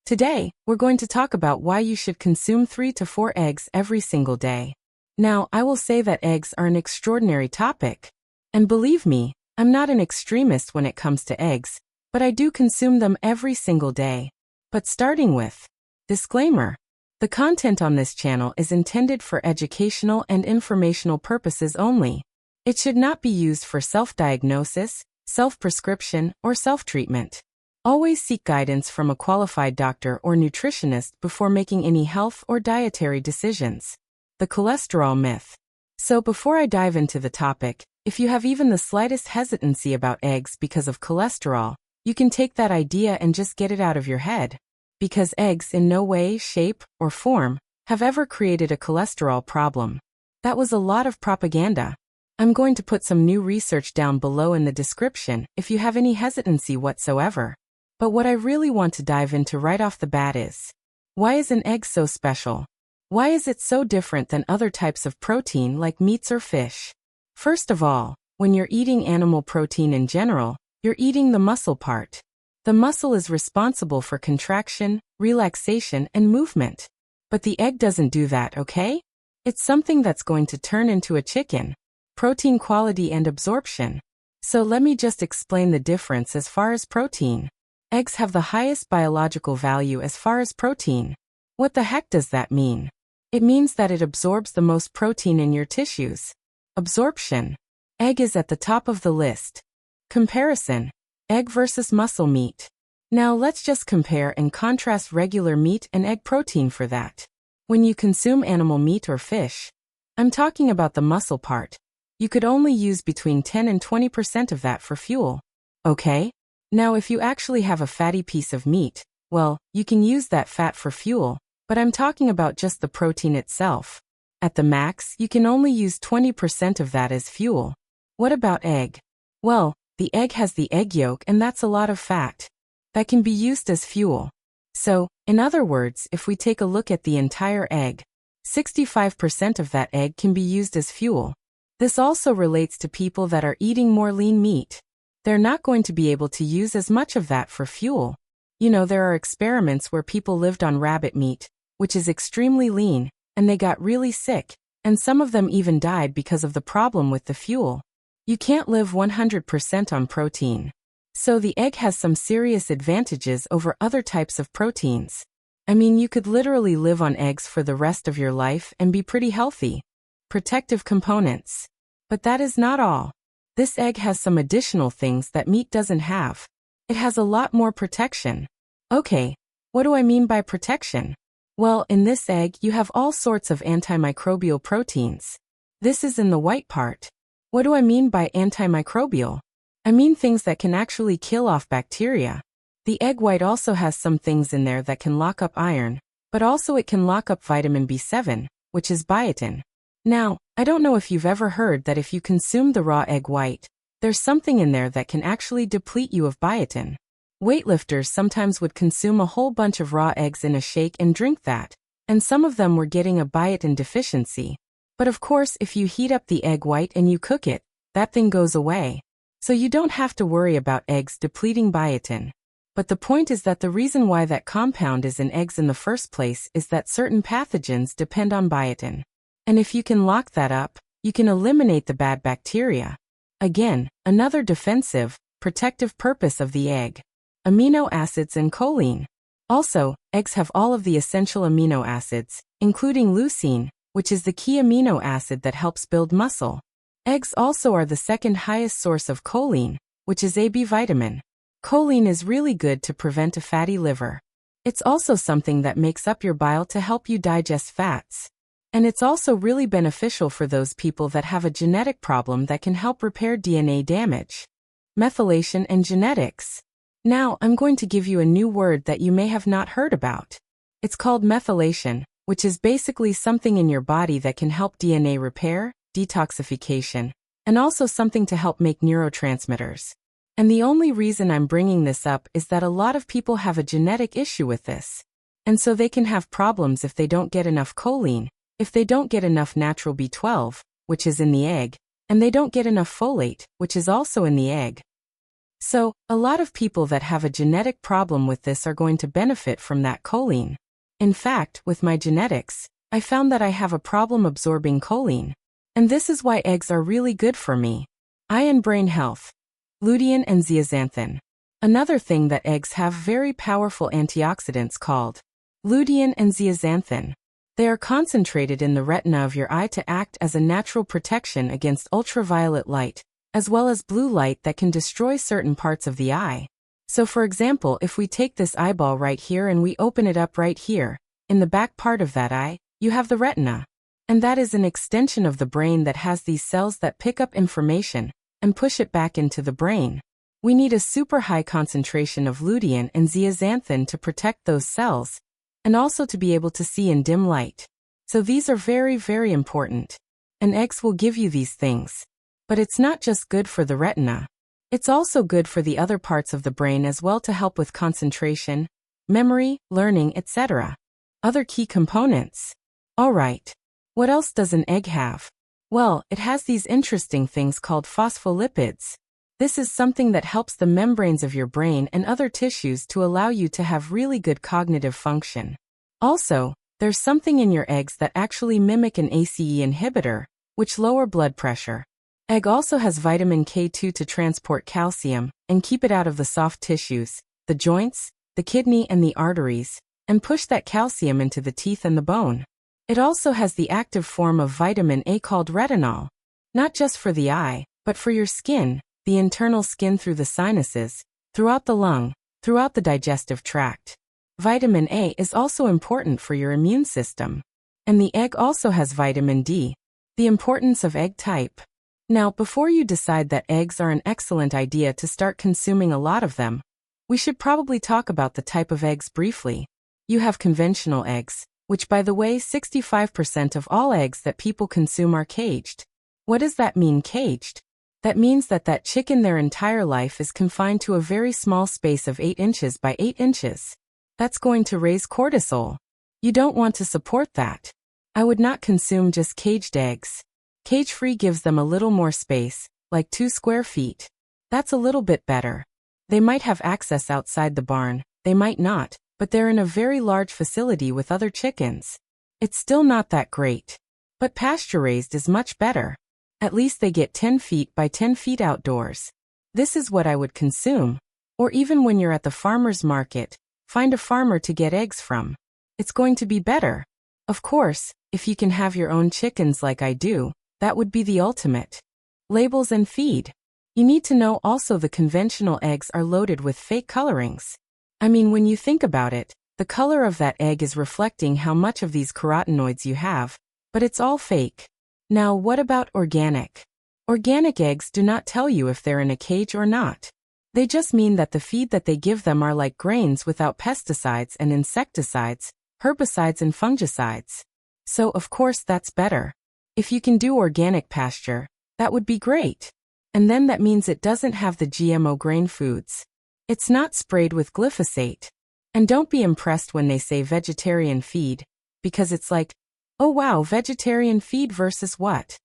Today, we're going to talk about why you should consume 3 to 4 eggs every single day. Now, I will say that eggs are an extraordinary topic. And believe me, I'm not an extremist when it comes to eggs, but I do consume them every single day. But starting with, disclaimer. The content on this channel is intended for educational and informational purposes only. It should not be used for self-diagnosis, self-prescription, or self-treatment. Always seek guidance from a qualified doctor or nutritionist before making any health or dietary decisions. The cholesterol myth. So before I dive into the topic, if you have even the slightest hesitancy about eggs because of cholesterol, you can take that idea and just get it out of your head. Because eggs in no way, shape, or form have ever created a cholesterol problem. That was a lot of propaganda. I'm going to put some new research down below in the description if you have any hesitancy whatsoever. But what I really want to dive into right off the bat is, why is an egg so special? Why is it so different than other types of protein like meats or fish? First of all, when you're eating animal protein in general, you're eating the muscle part. The muscle is responsible for contraction, relaxation, and movement. But the egg doesn't do that, okay? It's something that's going to turn into a chicken. Protein quality and absorption. So let me just explain the difference as far as protein. Eggs have the highest biological value as far as protein. What the heck does that mean? It means that it absorbs the most protein in your tissues. Absorption. Egg is at the top of the list. Comparison. Egg versus muscle meat. Now let's just compare and contrast regular meat and egg protein for that. When you consume animal meat or fish, I'm talking about the muscle part. You could only use between 10 and 20% of that for fuel. Okay? Now if you actually have a fatty piece of meat, well, you can use that fat for fuel, but I'm talking about just the protein itself. At the max, you can only use 20% of that as fuel. What about egg? Well, the egg has the egg yolk and that's a lot of fat. That can be used as fuel. So, in other words, if we take a look at the entire egg, 65% of that egg can be used as fuel. This also relates to people that are eating more lean meat. They're not going to be able to use as much of that for fuel. You know, there are experiments where people lived on rabbit meat, which is extremely lean, and they got really sick, and some of them even died because of the problem with the fuel. You can't live 100% on protein. So the egg has some serious advantages over other types of proteins. I mean, you could literally live on eggs for the rest of your life and be pretty healthy. Protective components. But that is not all. This egg has some additional things that meat doesn't have. It has a lot more protection. Okay, what do I mean by protection? Well, in this egg you have all sorts of antimicrobial proteins. This is in the white part. What do I mean by antimicrobial? I mean things that can actually kill off bacteria. The egg white also has some things in there that can lock up iron, but also it can lock up vitamin B7, which is biotin. Now, I don't know if you've ever heard that if you consume the raw egg white, there's something in there that can actually deplete you of biotin. Weightlifters sometimes would consume a whole bunch of raw eggs in a shake and drink that, and some of them were getting a biotin deficiency. But of course, if you heat up the egg white and you cook it, that thing goes away. So you don't have to worry about eggs depleting biotin. But the point is that the reason why that compound is in eggs in the first place is that certain pathogens depend on biotin. And if you can lock that up, you can eliminate the bad bacteria. Again, another defensive, protective purpose of the egg. Amino acids and choline. Also, eggs have all of the essential amino acids, including leucine, which is the key amino acid that helps build muscle. Eggs also are the second highest source of choline, which is a B vitamin. Choline is really good to prevent a fatty liver. It's also something that makes up your bile to help you digest fats. And it's also really beneficial for those people that have a genetic problem that can help repair DNA damage. Methylation and genetics. Now, I'm going to give you a new word that you may have not heard about. It's called methylation, which is basically something in your body that can help DNA repair, detoxification, and also something to help make neurotransmitters. And the only reason I'm bringing this up is that a lot of people have a genetic issue with this. And so they can have problems if they don't get enough choline, if they don't get enough natural B12, which is in the egg, and they don't get enough folate, which is also in the egg. So, a lot of people that have a genetic problem with this are going to benefit from that choline. In fact, with my genetics, I found that I have a problem absorbing choline. And this is why eggs are really good for me. Eye and brain health. Lutein and zeaxanthin. Another thing that eggs have very powerful antioxidants called lutein and zeaxanthin. They are concentrated in the retina of your eye to act as a natural protection against ultraviolet light, as well as blue light that can destroy certain parts of the eye. So for example, if we take this eyeball right here and we open it up right here, in the back part of that eye, you have the retina. And that is an extension of the brain that has these cells that pick up information and push it back into the brain. We need a super high concentration of lutein and zeaxanthin to protect those cells, and also to be able to see in dim light. So these are very, very important. And eggs will give you these things. But it's not just good for the retina. It's also good for the other parts of the brain as well to help with concentration, memory, learning, etc. Other key components. Alright. What else does an egg have? Well, it has these interesting things called phospholipids. This is something that helps the membranes of your brain and other tissues to allow you to have really good cognitive function. Also, there's something in your eggs that actually mimic an ACE inhibitor, which lower blood pressure. Egg also has vitamin K2 to transport calcium and keep it out of the soft tissues, the joints, the kidney and the arteries, and push that calcium into the teeth and the bone. It also has the active form of vitamin A called retinol, not just for the eye, but for your skin, the internal skin through the sinuses, throughout the lung, throughout the digestive tract. Vitamin A is also important for your immune system. And the egg also has vitamin D. The importance of egg type. Now, before you decide that eggs are an excellent idea to start consuming a lot of them, we should probably talk about the type of eggs briefly. You have conventional eggs, which by the way, 65% of all eggs that people consume are caged. What does that mean, caged? That means that chicken their entire life is confined to a very small space of 8 inches by 8 inches. That's going to raise cortisol. You don't want to support that. I would not consume just caged eggs. Cage-free gives them a little more space, like 2 square feet. That's a little bit better. They might have access outside the barn, they might not, but they're in a very large facility with other chickens. It's still not that great. But pasture-raised is much better. At least they get 10 feet by 10 feet outdoors. This is what I would consume. Or even when you're at the farmer's market, find a farmer to get eggs from. It's going to be better. Of course, if you can have your own chickens like I do, that would be the ultimate. Labels and feed. You need to know also the conventional eggs are loaded with fake colorings. I mean, when you think about it, the color of that egg is reflecting how much of these carotenoids you have, but it's all fake. Now, what about organic? Organic eggs do not tell you if they're in a cage or not. They just mean that the feed that they give them are like grains without pesticides and insecticides, herbicides and fungicides. So, of course, that's better. If you can do organic pasture, that would be great. And then that means it doesn't have the GMO grain foods. It's not sprayed with glyphosate. And don't be impressed when they say vegetarian feed, because it's like, oh wow, vegetarian feed versus what?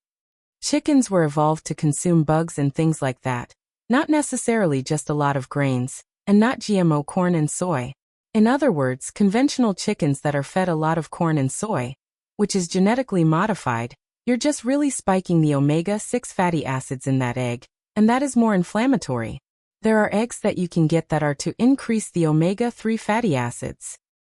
Chickens were evolved to consume bugs and things like that, not necessarily just a lot of grains, and not GMO corn and soy. In other words, conventional chickens that are fed a lot of corn and soy, which is genetically modified, you're just really spiking the omega-6 fatty acids in that egg, and that is more inflammatory. There are eggs that you can get that are to increase the omega-3 fatty acids.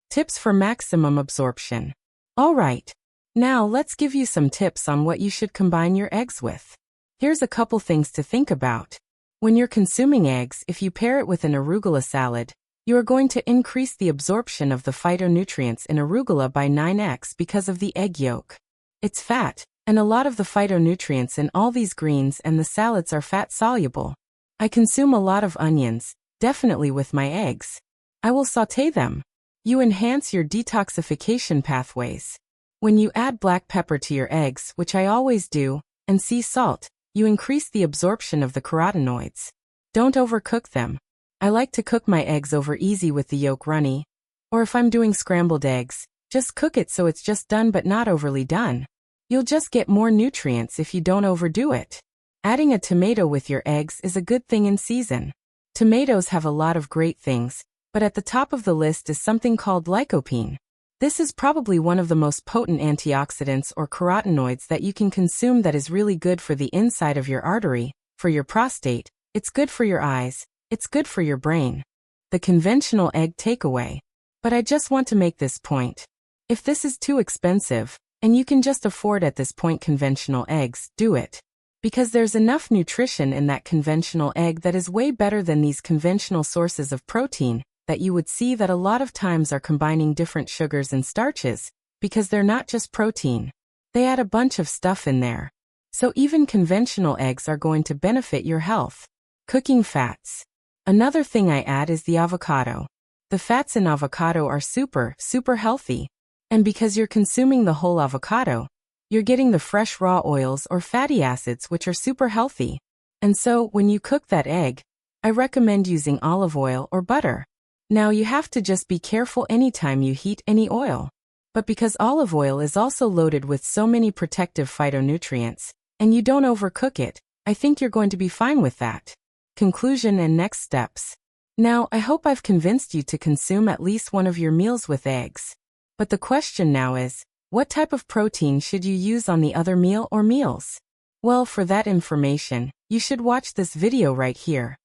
Tips for maximum absorption. Alright. Now let's give you some tips on what you should combine your eggs with. Here's a couple things to think about. When you're consuming eggs, if you pair it with an arugula salad, you are going to increase the absorption of the phytonutrients in arugula by 9x because of the egg yolk. It's fat, and a lot of the phytonutrients in all these greens and the salads are fat-soluble. I consume a lot of onions, definitely with my eggs. I will sauté them. You enhance your detoxification pathways. When you add black pepper to your eggs, which I always do, and sea salt, you increase the absorption of the carotenoids. Don't overcook them. I like to cook my eggs over easy with the yolk runny. Or if I'm doing scrambled eggs, just cook it so it's just done but not overly done. You'll just get more nutrients if you don't overdo it. Adding a tomato with your eggs is a good thing in season. Tomatoes have a lot of great things, but at the top of the list is something called lycopene. This is probably one of the most potent antioxidants or carotenoids that you can consume that is really good for the inside of your artery, for your prostate, it's good for your eyes, it's good for your brain. The conventional egg takeaway. But I just want to make this point. If this is too expensive, and you can just afford at this point conventional eggs, do it. Because there's enough nutrition in that conventional egg that is way better than these conventional sources of protein, that you would see that a lot of times are combining different sugars and starches, because they're not just protein. They add a bunch of stuff in there. So even conventional eggs are going to benefit your health. Cooking fats. Another thing I add is the avocado. The fats in avocado are super healthy. And because you're consuming the whole avocado, you're getting the fresh raw oils or fatty acids which are super healthy. And so, when you cook that egg, I recommend using olive oil or butter. Now you have to just be careful anytime you heat any oil. But because olive oil is also loaded with so many protective phytonutrients, and you don't overcook it, I think you're going to be fine with that. Conclusion and next steps. Now, I hope I've convinced you to consume at least one of your meals with eggs. But the question now is, what type of protein should you use on the other meal or meals? Well, for that information, you should watch this video right here.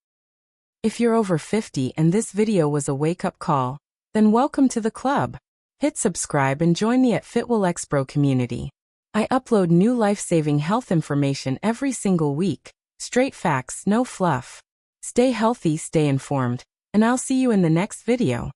If you're over 50 and this video was a wake-up call, then welcome to the club. Hit subscribe and join the FitwellXpro community. I upload new life-saving health information every single week. Straight facts, no fluff. Stay healthy, stay informed, and I'll see you in the next video.